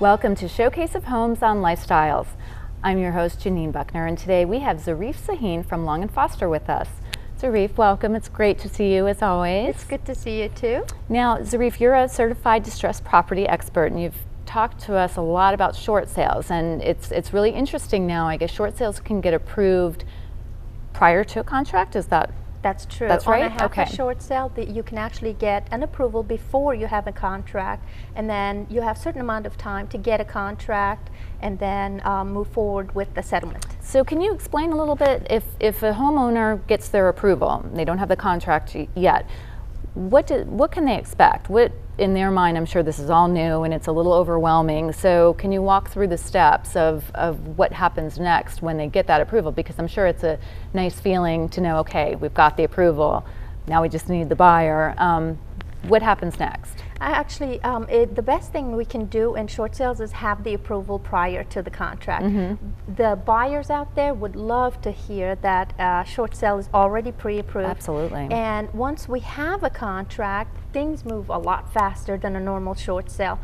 Welcome to Showcase of Homes on Lifestyles. I'm your host, Janine Buckner, and today we have Zarif Sahin from Long & Foster with us. Zarif, welcome. It's great to see you as always. It's good to see you too. Now, Zarif, you're a certified distressed property expert, and you've talked to us a lot about short sales, and it's really interesting now. I guess short sales can get approved prior to a contract. Is that? That's true. That's right? On a half a short sale, you can actually get an approval before you have a contract, and then you have a certain amount of time to get a contract and then move forward with the settlement. So can you explain a little bit, if a homeowner gets their approval, they don't have the contract yet, what can they expect? What, in their mind, I'm sure this is all new and it's a little overwhelming, so can you walk through the steps of what happens next when they get that approval? Because I'm sure it's a nice feeling to know, okay, we've got the approval, now we just need the buyer. What happens next? Actually, the best thing we can do in short sales is have the approval prior to the contract. The buyers out there would love to hear that short sale is already pre-approved. Absolutely. And once we have a contract, things move a lot faster than a normal short sale.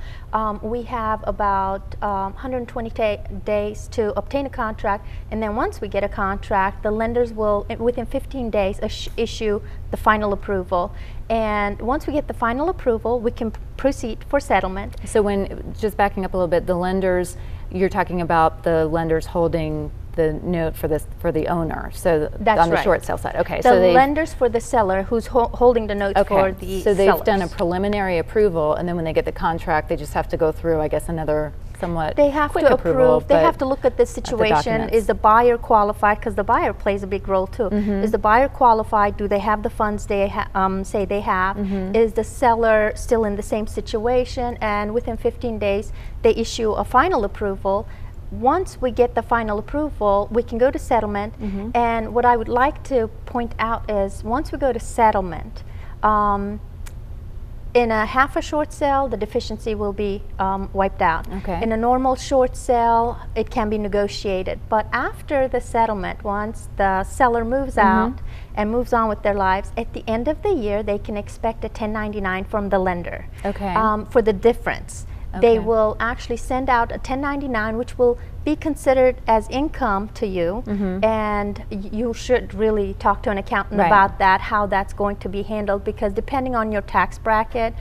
We have about 120 days to obtain a contract, and then once we get a contract, the lenders will, within 15 days, issue the final approval. And once we get the final approval, we can proceed for settlement. So when, just backing up a little bit, the lenders, you're talking about the lenders holding the note for the owner. So that's on the right. short sale side. Okay. The lenders for the seller who's holding the note for the So they've sellers. done a preliminary approval, and then when they get the contract, they just have to go through, I guess, another somewhat they have quick to approval. approve. They have to look at the situation. Is the buyer qualified? Because the buyer plays a big role too. Is the buyer qualified? Do they have the funds they say they have? Is the seller still in the same situation? And within 15 days, they issue a final approval. Once we get the final approval, we can go to settlement. And what I would like to point out is, once we go to settlement, in a half a short sale, the deficiency will be wiped out. In a normal short sale, it can be negotiated. But after the settlement, once the seller moves out and moves on with their lives, at the end of the year, they can expect a 1099 from the lender for the difference. They will actually send out a 1099, which will be considered as income to you, and you should really talk to an accountant about that, how that's going to be handled, because depending on your tax bracket,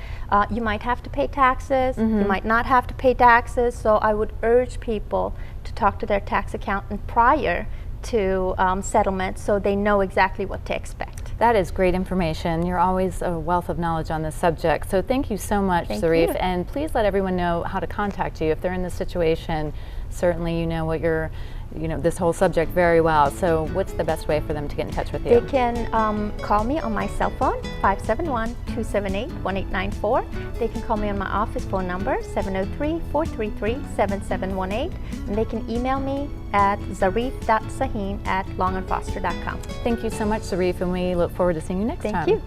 you might have to pay taxes, you might not have to pay taxes, so I would urge people to talk to their tax accountant prior to settlement so they know exactly what to expect. That is great information. You're always a wealth of knowledge on this subject. So thank you so much, Zarif. And please let everyone know how to contact you if they're in this situation. Certainly you know what you're, this whole subject very well. So what's the best way for them to get in touch with you? They can call me on my cell phone, 571-278-1894. They can call me on my office phone number, 703-433-7718. And they can email me at zarif.sahin@longandfoster.com. Thank you so much, Zarif, and we look forward to seeing you next time. Thank you.